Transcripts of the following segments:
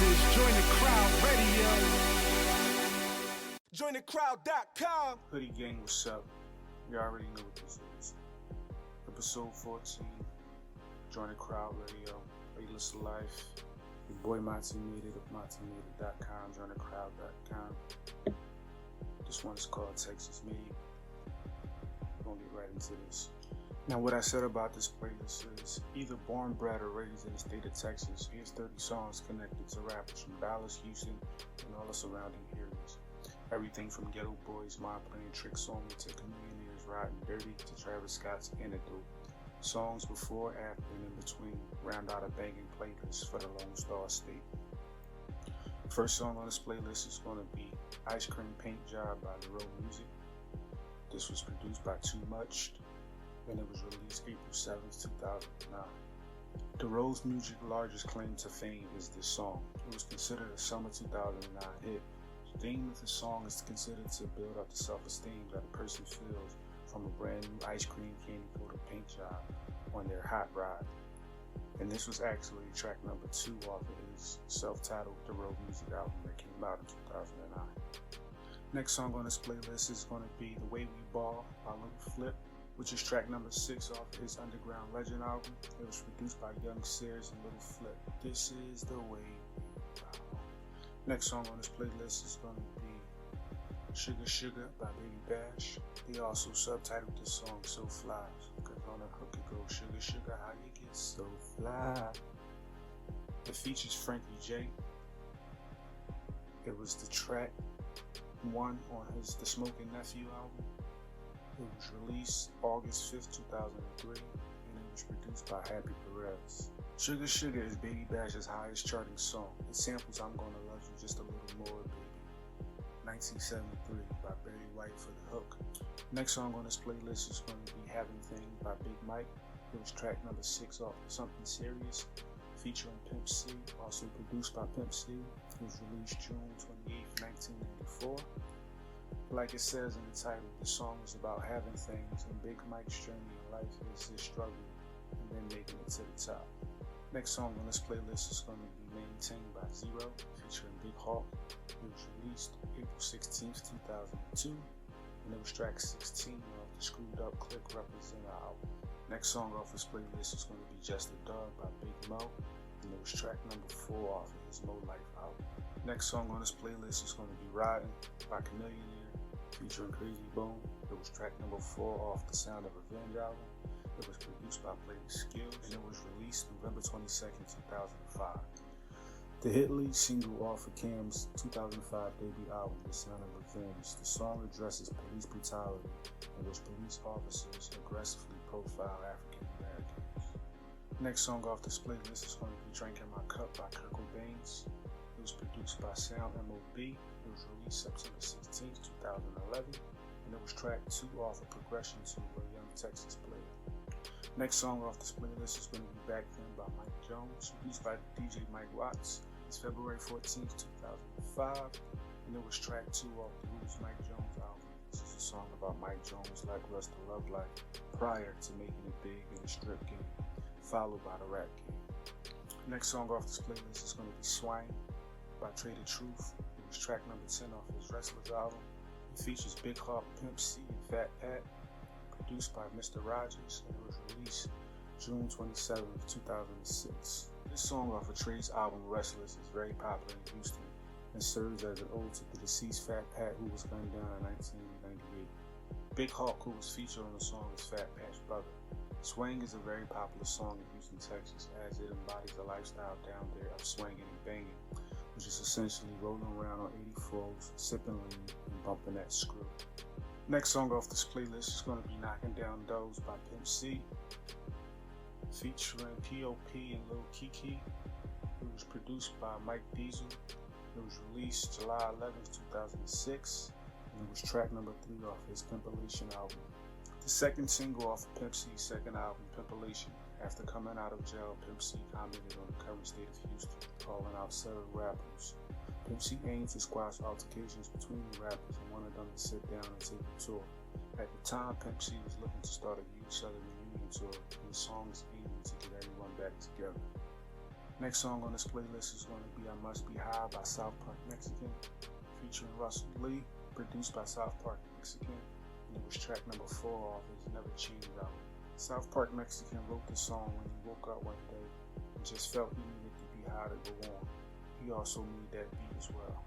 is Join the Crowd Radio. JoinTheCrowd.com. Hoodie gang, what's up? You already know what this is. Episode 14, Join the Crowd Radio, Playlist of Life. Your boy MotzyMadeIt of MotzyMadeIt.com, JoinTheCrowd.com. This one is called Texas Made. We're gonna get right into this. Now, what I said about this playlist is either born, bred, or raised in the state of Texas. Here's 30 songs connected to rappers from Dallas, Houston, and all the surrounding areas. Everything from Ghetto Boys' Mind Playing Tricks on Me to Chameleonaires Riding Dirty to Travis Scott's Antidote. Songs before, after, and in between round out a banging playlist for the Lone Star State. First song on this playlist is going to be Ice Cream Paint Job by The Road Music. This was produced by Too Much, and it was released April 7th, 2009. The Road Music's largest claim to fame is this song. It was considered a summer 2009 hit. The theme of the song is considered to build up the self-esteem that a person feels from a brand new ice cream candy coated paint job on their hot ride. And this was actually track number 2 off of his self-titled The Road Music album that came out in 2009. Next song on this playlist is going to be The Way We Ball by Lil Flip, which is track number 6 off his Underground Legend album. It was produced by Young Sears and Lil Flip. This is The Way We Ball. Next song on this playlist is going to be Sugar Sugar by Baby Bash. They also subtitled this song So Fly, because on the hook it goes, Sugar Sugar, how you get so fly. It features Frankie J. It was the track 1 on his The Smoking Nephew album. It was released August 5th, 2003, and it was produced by Happy Perez. Sugar Sugar is Baby Bash's highest charting song. It samples I'm Gonna Love You Just a Little More, Baby. 1973 by Barry White for the hook. Next song on this playlist is going to be Having Thing by Big Mike. It was track number 6 off Something Serious, featuring Pimp C, also produced by Pimp C. It was released June 28, 1994. Like it says in the title, the song is about having things, and Big Mike's journey in life is his struggle and then making it to the top. Next song on this playlist is going to be Maintained by Zero, featuring Big Hawk. It was released April 16th, 2002, and it was track 16 off the Screwed Up Click Representer album. Next song off this playlist is going to be Just a Dog by Big Mo, and it was track number 4 off of his Mo Life album. Next song on this playlist is going to be Riding by Chameleonaires, featuring Crazy Bone. It was track number 4 off the Sound of Revenge album. It was produced by Playing Skills, and it was released November 22nd, 2005. The hit lead single off of Cam's 2005 debut album, The Sound of Revenge. The song addresses police brutality in which police officers aggressively profile African Americans. Next song off this playlist is going to be Drinking My Cup by Kurt Cobain. It was produced by Sound M.O.B. It was released September 16, 2011, and it was track 2 off of Progression to a Young Texas Player. Next song off this playlist is going to be Back Then by Mike Jones, produced by DJ Mike Watts. It's February 14, 2005, and it was track 2 off the Who's Mike Jones album. This is a song about Mike Jones' lackluster love life prior to making it big in the strip game, followed by the rap game. Next song off this playlist is going to be Swine by Trader Truth. It was track number 10 off his Wrestlers album. It features Big Hawk, Pimp C, and Fat Pat, produced by Mr. Rogers, and it was released June 27, 2006. This song off of Trade's album Wrestlers is very popular in Houston and serves as an ode to the deceased Fat Pat, who was gunned down in 1998. Big Hawk, who was featured on the song, is Fat Pat's brother. Swing is a very popular song in Houston, Texas, as it embodies a lifestyle down there of swinging and banging, which is essentially rolling around on 84s, sipping lean, and bumping that screw. Next song off this playlist is going to be Knocking Down Doors by Pimp C, featuring P.O.P. and Lil Kiki. It was produced by Mike Diesel. It was released July 11, 2006, and it was track number 3 off his Pimpilation album. The second single off of Pimp C's second album, Pimpilation. After coming out of jail, Pimp C commented on the current state of Houston, calling out several rappers. Pimp C aimed to squash altercations between the rappers and wanted them to sit down and take a tour. At the time, Pimp C was looking to start a huge Southern reunion tour, and the song is aiming to get everyone back together. Next song on this playlist is going to be I Must Be High by South Park Mexican, featuring Russell Lee, produced by South Park Mexican, and it was track number 4 off his Never Change album. South Park Mexican wrote this song when he woke up one day and just felt he needed to be high to go on. He also needed that beat as well.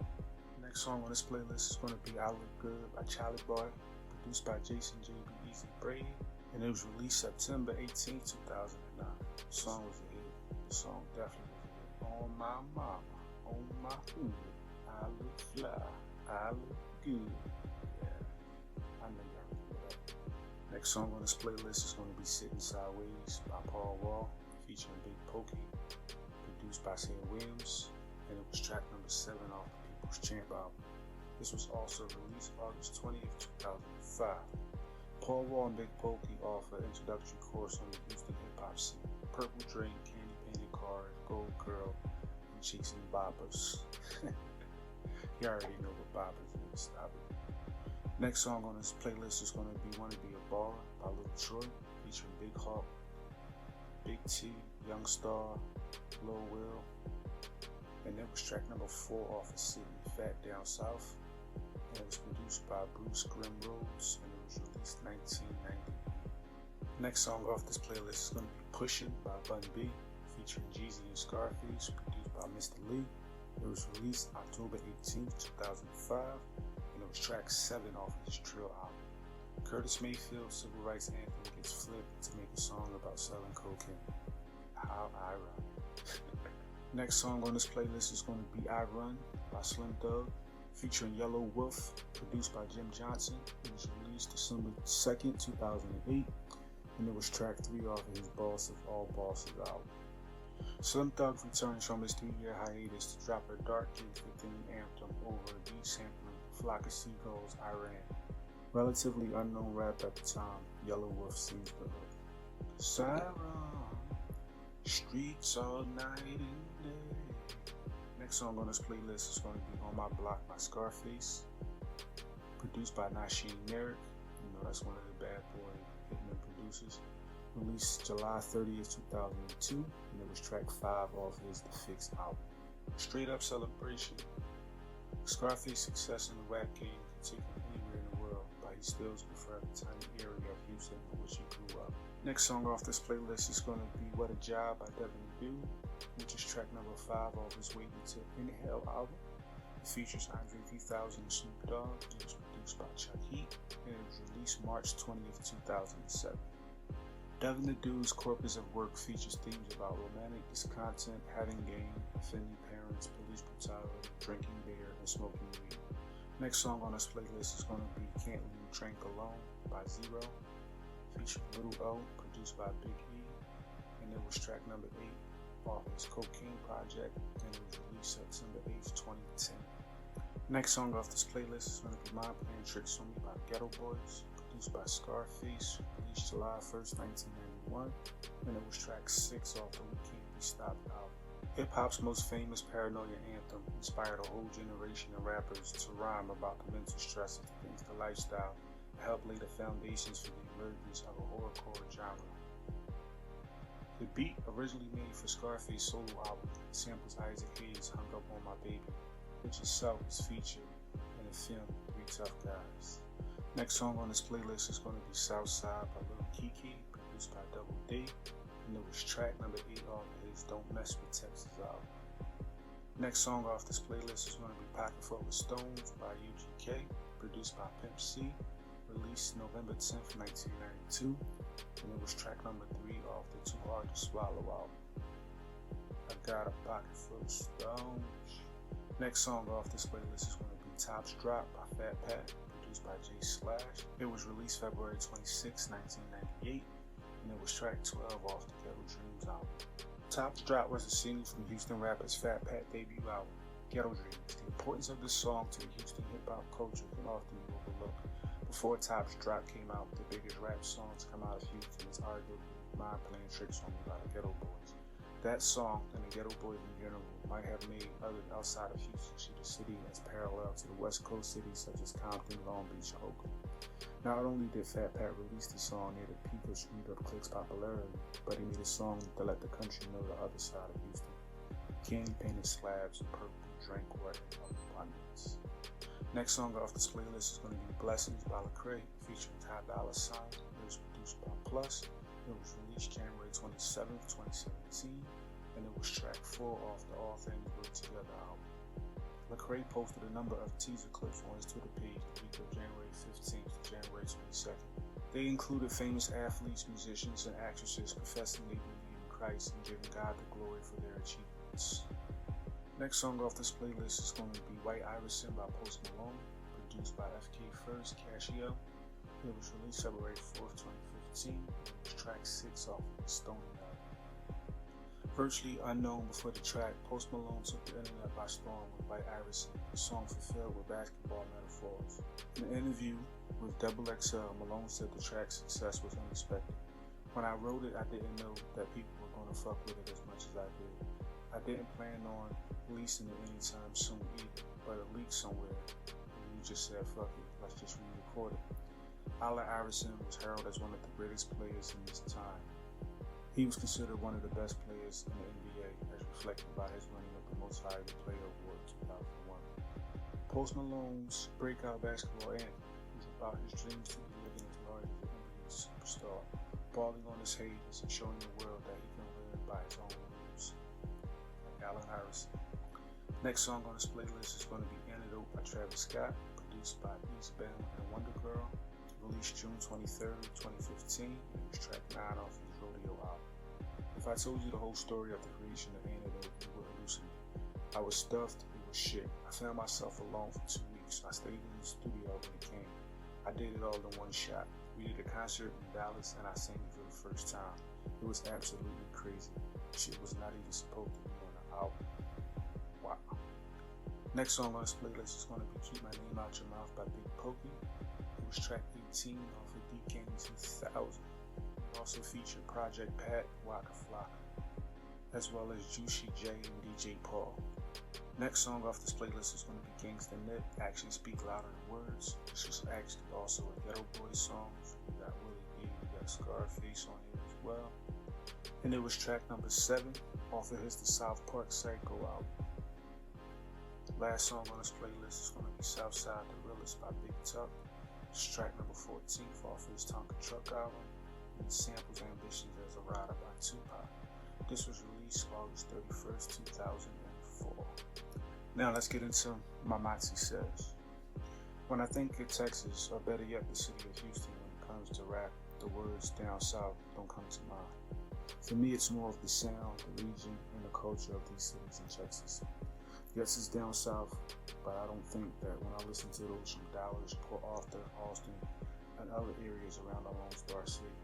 Next song on this playlist is going to be I Look Good by Charlie Boy, produced by Jason J.B. Easy Brady, and it was released September 18, 2009. The song was a hit. The song definitely was a hit. On my mama, on my hood, I look fly, I look good. Yeah, I know y'all remember that. Next song on this playlist is going to be Sitting Sideways by Paul Wall, featuring Big Pokey, produced by Sam Williams, and it was track number 7 off the People's Champ album. This was also released August 20th, 2005. Paul Wall and Big Pokey offer an introductory course on the Houston hip-hop scene. Purple Drink, Candy Painted Cars, Gold Girl, and Chasing Boppers. You already know what Boppers is, stop it. Next song on this playlist is going to be Wanna Be a Baller by Lil Troy, featuring Big Hawk, Big T, Young Star, Lil Will, and it was track number 4 off of City, Fat Down South, and it was produced by Bruce Grim Rhodes, and it was released 1990. Next song off this playlist is going to be Pushin' by Bun B, featuring Jeezy and Scarface, produced by Mr. Lee. It was released October 18, 2005, and it was track 7 off of his Trill album. Curtis Mayfield's civil rights anthem gets flipped to make a song about selling cocaine. How ironic. Next song on this playlist is going to be I Run by Slim Thug, featuring Yellow Wolf, produced by Jim Johnson. It was released December 2nd, 2008, and it was track 3 off of his Boss of All Bosses album. Slim Thug returns from his 3-year hiatus to drop a dark Kid 15 anthem over a beat sampling Flock of Seagulls, Iran. Relatively unknown rap at the time, Yellow Wolf sings the hook. Siren, streets all night and day. Next song on this playlist is going to be On My Block by Scarface, produced by Nasheem Merrick. You know, that's one of the bad boy hitman producers. Released July 30th, 2002, and it was track 5 off his The Fix album. Straight up celebration. Scarface's success in the rap game can take him anywhere in the world, but he still prefer the tiny area of Houston in which he grew up. Next song off this playlist is going to be What a Job by Devin the Dude, which is track number 5 off his Waiting to Inhale album. It features Andre 3000 and Snoop Dogg, and it was produced by Chuck Heat, and it was released March 20th, 2007. Devin the Dude's corpus of work features themes about romantic discontent, having game, offending parents, police brutality, drinking beer, and smoking weed. Next song on this playlist is going to be Can't Leave Trank Alone by Zero, featuring Little O, produced by Big E, and it was track number 8 off his Cocaine Project, and it was released September 8th, 2010. Next song off this playlist is going to be Mind Playing Tricks on Me by Ghetto Boys, produced by Scarface, released July 1st, 1991, and it was track 6 off the We Can't Be Stopped album. Hip-hop's most famous paranoia anthem inspired a whole generation of rappers to rhyme about the mental stresses of the gangster lifestyle and helped lay the foundations for the emergence of a horrorcore genre. The beat, originally made for Scarface's solo album, samples Isaac Hayes' Hung Up on My Baby, which itself is featured in the film 3 Tough Guys. Next song on this playlist is going to be Southside by Lil Keke, produced by Double D, and it was track number 8 off his Don't Mess with Texas album. Next song off this playlist is going to be Pocket Full of Stones by UGK, produced by Pimp C, released November 10th, 1992, and it was track number 3 off the Too Hard to Swallow album. I Got a Pocket Full of Stones. Next song off this playlist is going to be Tops Drop by Fat Pat, produced by Jay Slash. It was released February 26, 1998, and it was track 12 off the Ghetto Dreams album. Tops Drop was a single from Houston rapper's Fat Pat debut album, Ghetto Dreams. The importance of this song to the Houston hip-hop culture can often be overlooked. Before Tops Drop came out, the biggest rap song to come out of Houston is arguably Mind Playing Tricks on Me by the Ghetto Boys. That song, and the Ghetto Boys in general, might have made others outside of Houston see the city as parallel to the West Coast cities such as Compton, Long Beach, and Oakland. Not only did Fat Pat release the song near the peak of Screwed Up Click's popularity, but he made a song to let the country know the other side of Houston. candy painted slabs of purple, drank water in abundance. Next song off this playlist is going to be Blessings by Lecrae, featuring Ty Dolla $ign. It was produced by Plus. It was released January 27th, 2017, and it was track 4 off the All Things Work Together album. Lecrae posted a number of teaser clips on his Twitter page the week of January 15th to January 22nd. They included famous athletes, musicians, and actresses professing they believe in Christ and giving God the glory for their achievements. Next song off this playlist is going to be White Iverson by Post Malone, produced by FK First Casio. It was released February 4th, 2015. It was track 6 off of the Stony album. Virtually unknown before the track, Post Malone took the internet by storm with White Iverson, a song fulfilled with basketball metaphors. In an interview with XXL, Malone said the track's success was unexpected. When I wrote it, I didn't know that people were going to fuck with it as much as I did. I didn't plan on releasing it anytime soon either, but it leaked somewhere, and we just said fuck it, let's just re-record it. Allen Iverson was heralded as one of the greatest players in his time. He was considered one of the best players in the NBA, as reflected by his winning of the Most Valuable Player Award in 2001. Post Malone's breakout basketball anthem is about his dreams to be living as large as an NBA superstar, balling on his haters and showing the world that he can live by his own rules. Like Allen Iverson. Next song on this playlist is going to be Antidote by Travis Scott, produced by Eastbound and Wonder Girl, released June 23rd, 2015, and it was track 9 off his Rodeo album. If I told you the whole story of the creation of Antidote, you would hallucinate. I was stuffed, it was shit. I found myself alone for 2 weeks. I stayed in the studio when it came. I did it all in one shot. We did a concert in Dallas and I sang it for the first time. It was absolutely crazy. Shit was not even supposed to be on the album. Wow. Next song on this playlist is going to be Keep My Name Out Your Mouth by Big Pokey. It was track 18 off of Deep Game 2000. It also featured Project Pat and Waka Flocka, as well as Juicy J and DJ Paul. Next song off this playlist is going to be Gangsta Nip, Actions Speak Louder Than Words. This was actually also a Ghetto Boys song. We got Willie D, we got Scarface on here as well. And it was track number 7 off of his The South Park Psycho album. Last song on this playlist is going to be Southside the Realest by Big Tuck. It's track number 14 off his Tonka Truck album. And it samples Ambitions as a Rider by Tupac. This was released August 31st, 2004. Now let's get into my Motzy says. When I think of Texas, or better yet the city of Houston, when it comes to rap, the words down south don't come to mind. For me, it's more of the sound, the region, and the culture of these cities in Texas. Yes, it's down south, but I don't think that when I listen to those from Dallas, Port Arthur, Austin, and other areas around the Lone Star State.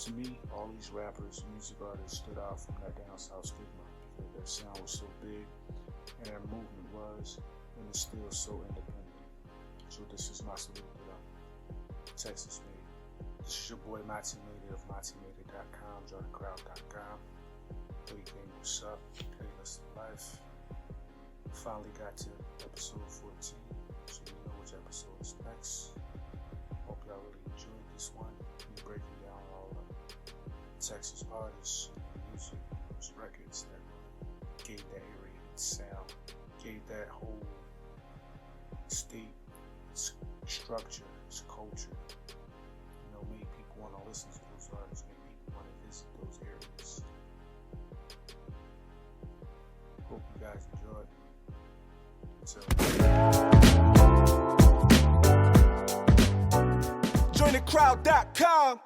To me, all these rappers and music artists stood out from that down south stigma because their sound was so big and their movement was and is still so independent. So this is my salute to them. Texas made. This is your boy MotzyMadeIt of MotzyMadeIt.com, jointhecrowd.com. Play game, what's up? Playlist of life. Finally got to episode 14, so you know which episode is next. Hope y'all really enjoyed this one. Me breaking down all the Texas artists, music, those records that gave that area its sound, gave that whole state its structure, its culture. You know, made people want to listen to those artists, made people want to visit those areas. Hope you guys enjoyed. Join the crowd.com.